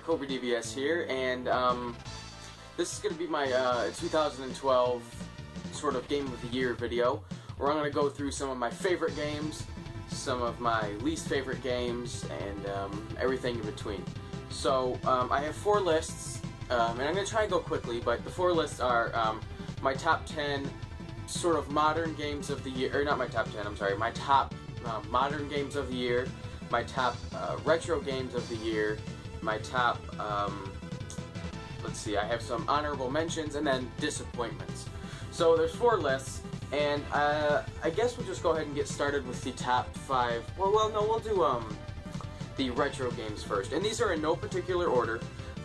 cobradvs here, and this is going to be my 2012 sort of Game of the Year video, where I'm going to go through some of my favorite games, some of my least favorite games, and everything in between. So I have 4 lists, and I'm going to try and go quickly, but the 4 lists are my top 10 sort of modern games of the year, or not my top 10, I'm sorry, my top modern games of the year, my top retro games of the year, my top, let's see, I have some honorable mentions, and then disappointments. So there's 4 lists, and I guess we'll just go ahead and get started with the top 5. Well, no, we'll do the retro games first, and these are in no particular order,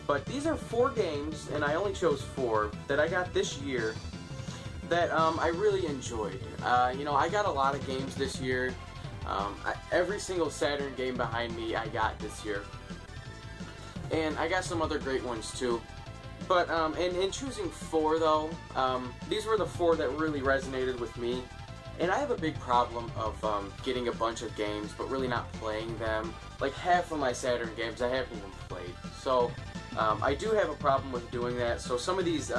but these are 4 games, and I only chose 4 that I got this year that I really enjoyed. You know, I got a lot of games this year. Every single Saturn game behind me I got this year, and I got some other great ones too. But in choosing 4 though, these were the 4 that really resonated with me. And I have a big problem of getting a bunch of games but really not playing them. Like half of my Saturn games I haven't even played. So I do have a problem with doing that. So some of these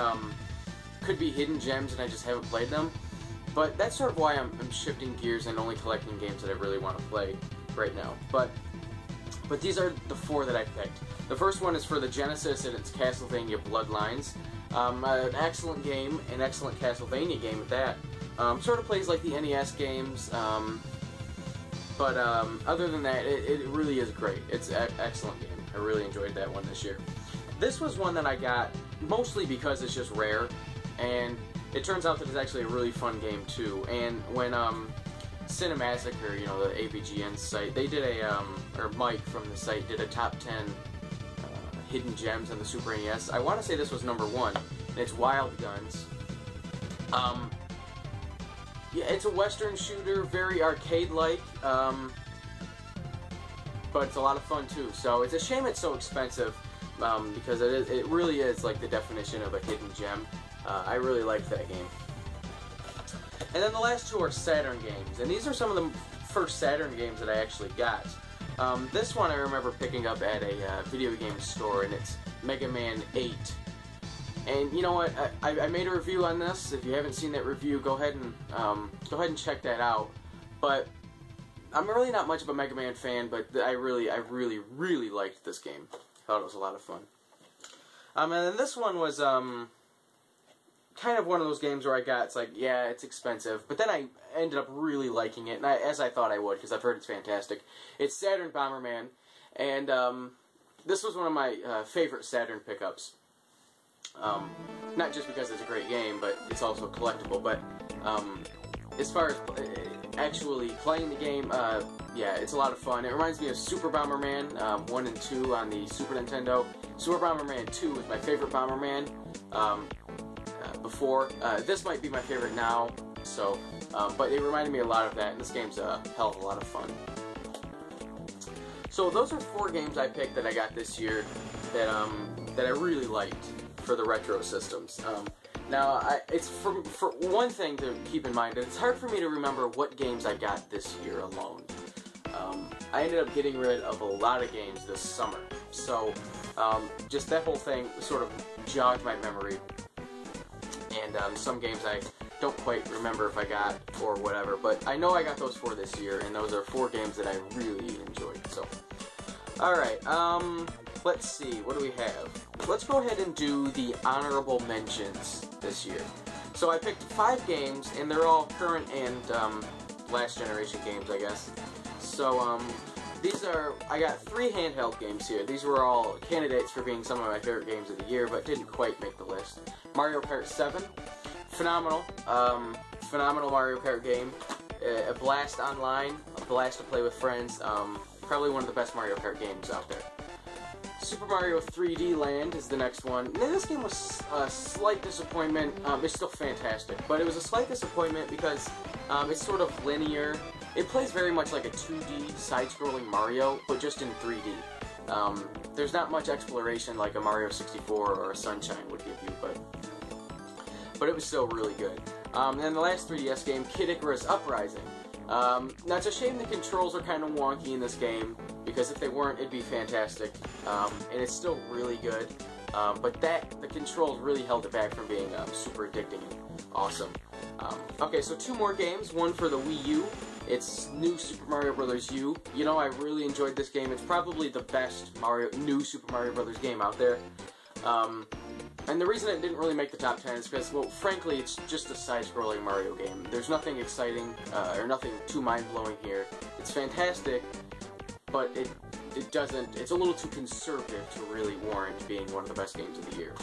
could be hidden gems and I just haven't played them. But that's sort of why I'm shifting gears and only collecting games that I really want to play right now. But these are the 4 that I picked. The first one is for the Genesis, and it's Castlevania Bloodlines. An excellent game, an excellent Castlevania game at that. Sort of plays like the NES games, but other than that, it really is great. It's an excellent game. I really enjoyed that one this year. This was one that I got mostly because it's just rare, and it turns out that it's actually a really fun game too. And when Cinemassacre, you know, the AVGN site, they did a, or Mike from the site did a top 10 hidden gems on the Super NES. I want to say this was number 1, and it's Wild Guns. Yeah, it's a Western shooter, very arcade-like, but it's a lot of fun too. So it's a shame it's so expensive, because it really is like the definition of a hidden gem. I really liked that game. And then the last 2 are Saturn games, and these are some of the first Saturn games that I actually got. This one I remember picking up at a video game store, and it's Mega Man 8. And you know what? I made a review on this. If you haven't seen that review, go ahead and check that out. But I'm really not much of a Mega Man fan, but I really liked this game. I thought it was a lot of fun. And then this one was kind of one of those games where I got, it's like, yeah, it's expensive, but then I ended up really liking it, and as I thought I would, because I've heard it's fantastic. It's Saturn Bomberman, and this was one of my favorite Saturn pickups. Not just because it's a great game, but it's also collectible, but as far as actually playing the game, yeah, it's a lot of fun. It reminds me of Super Bomberman 1 and 2 on the Super Nintendo. Super Bomberman 2 is my favorite Bomberman. Before. This might be my favorite now, so, but it reminded me a lot of that, and this game's a hell of a lot of fun. So those are 4 games I picked that I got this year that I really liked for the retro systems. Now, it's for one thing to keep in mind, it's hard for me to remember what games I got this year alone. I ended up getting rid of a lot of games this summer, so just that whole thing sort of jogged my memory. And some games I don't quite remember if I got or whatever, but I know I got those 4 this year, and those are 4 games that I really enjoyed. So, alright, let's see, what do we have? Let's go ahead and do the honorable mentions this year. So I picked 5 games, and they're all current and last generation games, I guess. So, these are, I got 3 handheld games here. These were all candidates for being some of my favorite games of the year, but didn't quite make the list. Mario Kart 7, phenomenal, phenomenal Mario Kart game, a blast online, a blast to play with friends, probably one of the best Mario Kart games out there. Super Mario 3D Land is the next one. Now, this game was a slight disappointment. It's still fantastic, but it was a slight disappointment because it's sort of linear. It plays very much like a 2D side-scrolling Mario, but just in 3D. There's not much exploration like a Mario 64 or a Sunshine would give you, but it was still really good. And then the last 3DS game, Kid Icarus Uprising. Now, it's a shame the controls are kind of wonky in this game, because if they weren't, it'd be fantastic, and it's still really good, but the controls really held it back from being super addicting and awesome. Okay, so 2 more games, one for the Wii U. It's New Super Mario Bros. U. You know, I really enjoyed this game. It's probably the best new Super Mario Bros. Game out there. And the reason it didn't really make the top 10 is because, well, frankly, it's just a side-scrolling Mario game. There's nothing exciting, or nothing too mind-blowing here. It's fantastic, but it's a little too conservative to really warrant being one of the best games of the year.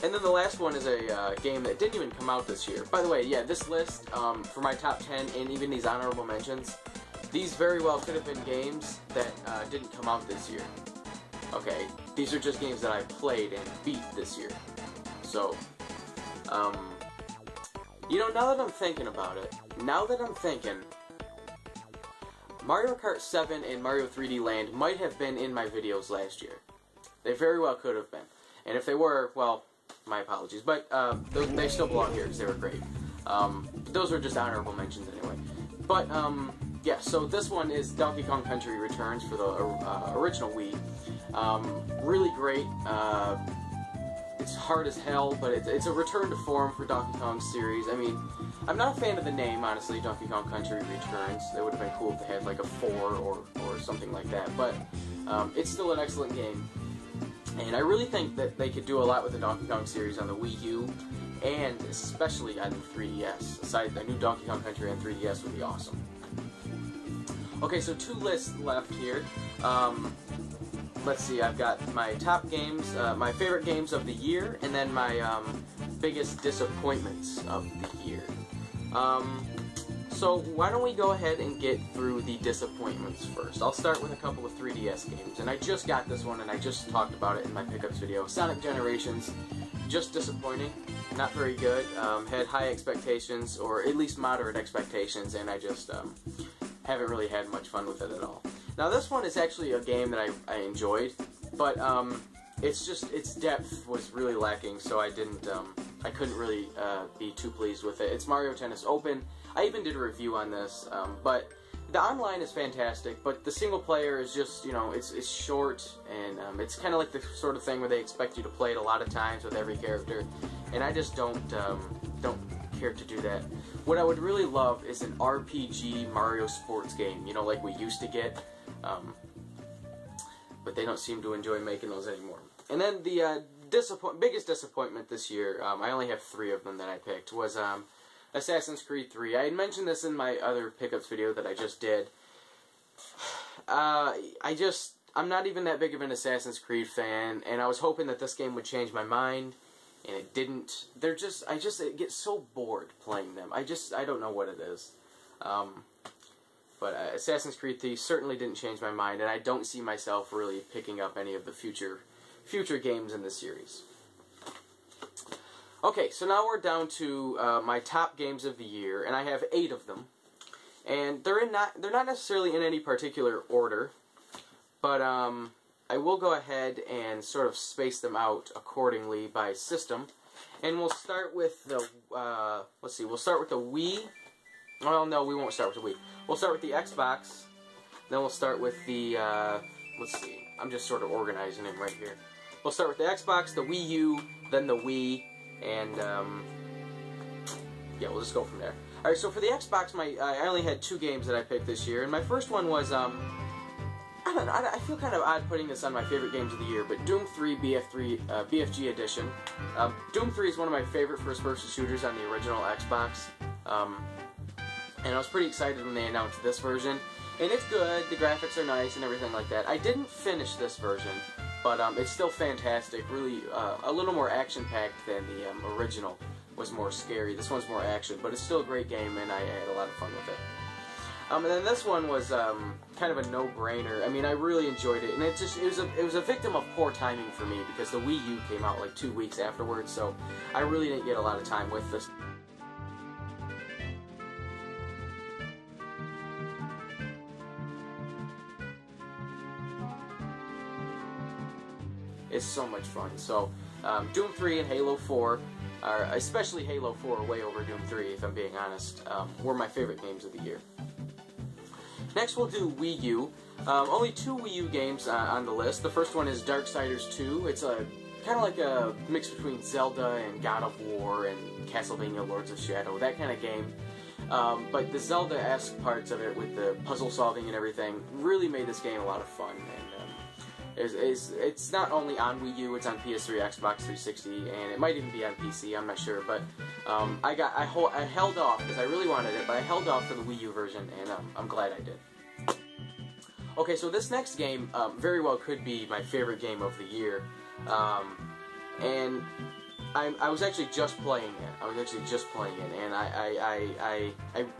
And then the last one is a game that didn't even come out this year. By the way, yeah, this list, for my top 10 and even these honorable mentions, these very well could have been games that didn't come out this year. Okay, these are just games that I played and beat this year. So, you know, now that I'm thinking about it, Mario Kart 7 and Mario 3D Land might have been in my videos last year. They very well could have been. And if they were, well, my apologies. But they still belong here because they were great. Those were just honorable mentions anyway. But, yeah, so this one is Donkey Kong Country Returns for the original Wii. Really great. It's hard as hell, but it's a return to form for Donkey Kong series. I mean, I'm not a fan of the name, honestly, Donkey Kong Country Returns. That would have been cool if they had like a 4 or something like that. But it's still an excellent game. And I really think that they could do a lot with the Donkey Kong series on the Wii U, and especially on the 3DS. Aside, the new Donkey Kong Country on 3DS would be awesome. Okay, so 2 lists left here. Let's see, I've got my top games, my favorite games of the year, and then my biggest disappointments of the year. So why don't we go ahead and get through the disappointments first. I'll start with a couple of 3DS games, and I just got this one and I just talked about it in my pickups video. Sonic Generations, just disappointing, not very good, had high expectations, or at least moderate expectations, and I just haven't really had much fun with it at all. Now this one is actually a game that I enjoyed, but its depth was really lacking, so I couldn't really be too pleased with it. It's Mario Tennis Open. I even did a review on this, but the online is fantastic, but the single player is just, you know, it's short, and it's kind of like the sort of thing where they expect you to play it a lot of times with every character, and I just don't care to do that. What I would really love is an RPG Mario sports game, you know, like we used to get, but they don't seem to enjoy making those anymore. And then the biggest disappointment this year, I only have 3 of them that I picked, was Assassin's Creed 3. I had mentioned this in my other pickups video that I just did. I'm not even that big of an Assassin's Creed fan, and I was hoping that this game would change my mind, and it didn't. I get so bored playing them. I don't know what it is. But Assassin's Creed 3 certainly didn't change my mind, and I don't see myself really picking up any of the future games in the series. Okay, so now we're down to my top games of the year, and I have 8 of them. And they're not necessarily in any particular order, but I will go ahead and sort of space them out accordingly by system. And we'll start with the let's see, we'll start with the Wii. Well, no, we won't start with the Wii. We'll start with the Xbox. Then we'll start with the let's see. I'm just sort of organizing it right here. We'll start with the Xbox, the Wii U, then the Wii, and yeah, we'll just go from there. Alright, so for the Xbox, I only had 2 games that I picked this year, and my first one was, I don't know, I feel kind of odd putting this on my favorite games of the year, but Doom 3 BFG Edition. Doom 3 is one of my favorite first-person shooters on the original Xbox, and I was pretty excited when they announced this version, and it's good, the graphics are nice and everything like that. I didn't finish this version, but it's still fantastic, really a little more action-packed than the original. Was more scary. This one's more action, but it's still a great game, and I had a lot of fun with it. And then this one was kind of a no-brainer. I mean, I really enjoyed it, and it was a victim of poor timing for me because the Wii U came out like 2 weeks afterwards, so I really didn't get a lot of time with this. It's so much fun. So Doom 3 and Halo 4, especially Halo 4, way over Doom 3, if I'm being honest, were my favorite games of the year. Next we'll do Wii U. Only 2 Wii U games on the list. The first one is Darksiders 2. It's a kind of like a mix between Zelda and God of War and Castlevania Lords of Shadow, that kind of game. But the Zelda-esque parts of it with the puzzle solving and everything really made this game a lot of fun. And it's not only on Wii U, it's on PS3, Xbox 360, and it might even be on PC, I'm not sure. But I held off because I really wanted it, but I held off for the Wii U version, and I'm glad I did. Okay, so this next game very well could be my favorite game of the year. And I was actually just playing it. And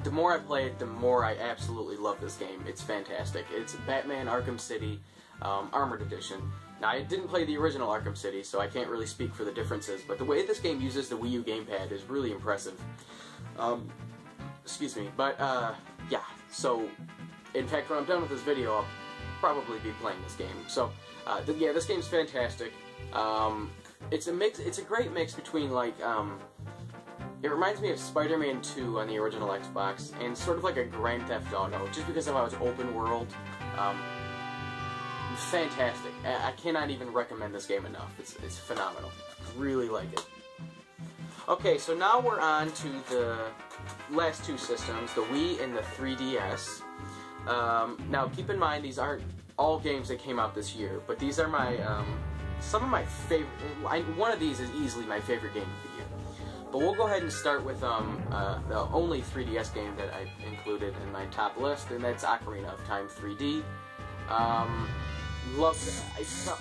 the more I play it, the more I absolutely love this game. It's fantastic. It's Batman Arkham City Armored Edition. Now, I didn't play the original Arkham City, so I can't really speak for the differences, but the way this game uses the Wii U gamepad is really impressive. Excuse me, but, yeah, so, in fact, when I'm done with this video, I'll probably be playing this game. So, yeah, this game's fantastic. It's a great mix between, like, it reminds me of Spider-Man 2 on the original Xbox, and sort of like a Grand Theft Auto, just because of how it's open world. Fantastic. I cannot even recommend this game enough. It's phenomenal. Really like it. Okay, so now we're on to the last 2 systems, the Wii and the 3DS. Now, keep in mind, these aren't all games that came out this year, but these are my, some of my favorite, one of these is easily my favorite game of the year. But we'll go ahead and start with the only 3DS game that I included in my top list, and that's Ocarina of Time 3D. Loved it. It's an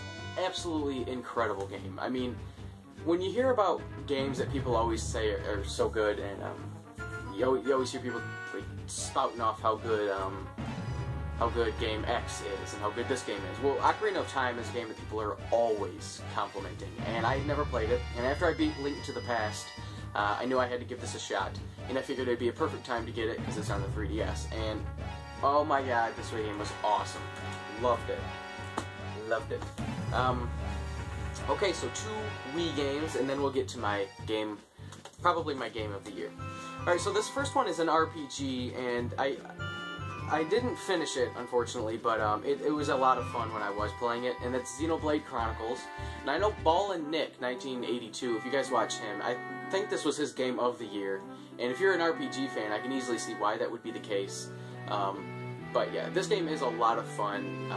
absolutely incredible game. I mean, when you hear about games that people always say are so good, and you always hear people like spouting off how good game X is and how good this game is. Well, Ocarina of Time is a game that people are always complimenting, and I never played it. And after I beat Link to the Past, I knew I had to give this a shot, and I figured it'd be a perfect time to get it because it's on the 3DS. And oh my god, this game was awesome. Loved it. Loved it. Okay, so 2 Wii games, and then we'll get to my game, probably my game of the year. Alright, so this first one is an RPG, and I didn't finish it, unfortunately, but it was a lot of fun when I was playing it, and that's Xenoblade Chronicles. And I know Ball and Nick, 1982, if you guys watch him, I think this was his game of the year. And if you're an RPG fan, I can easily see why that would be the case. But yeah, this game is a lot of fun.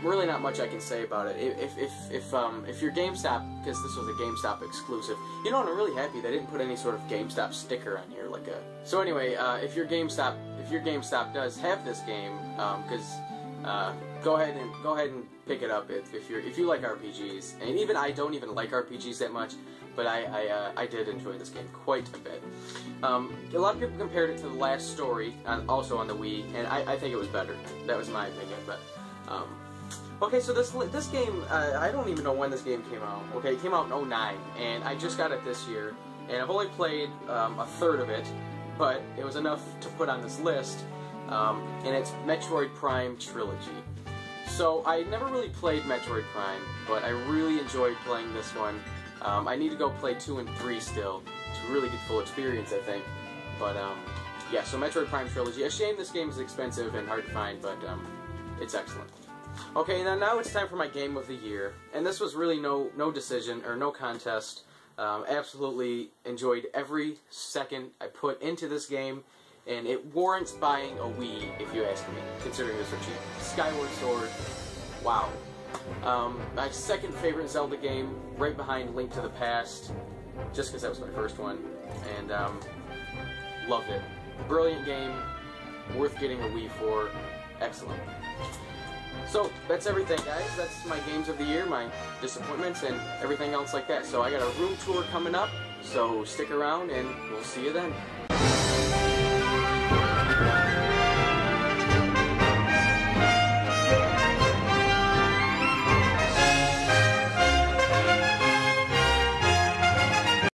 Really not much I can say about it. If you're GameStop, because this was a GameStop exclusive, you know, I'm really happy they didn't put any sort of GameStop sticker on here, like a. So anyway, if your GameStop does have this game, go ahead and pick it up if you like RPGs. And even I don't even like RPGs that much, but I did enjoy this game quite a bit. A lot of people compared it to The Last Story, also on the Wii, and I think it was better. That was my opinion, but. Okay, so this game, I don't even know when this game came out. Okay, it came out in 2009, and I just got it this year, and I've only played a third of it, but it was enough to put on this list, and it's Metroid Prime Trilogy. So, I never really played Metroid Prime, but I really enjoyed playing this one. I need to go play 2 and 3 still, to really get full experience, I think. But, yeah, so Metroid Prime Trilogy. A shame this game is expensive and hard to find, but it's excellent. Okay, now it's time for my game of the year, and this was really no decision or no contest. Absolutely enjoyed every second I put into this game, and it warrants buying a Wii, if you ask me, considering it's so cheap. Skyward Sword, wow. My second favorite Zelda game, right behind Link to the Past, just because that was my first one, and loved it. Brilliant game, worth getting a Wii for, excellent. So, that's everything, guys. That's my games of the year, my disappointments, and everything else like that. So, I got a room tour coming up, so stick around, and we'll see you then.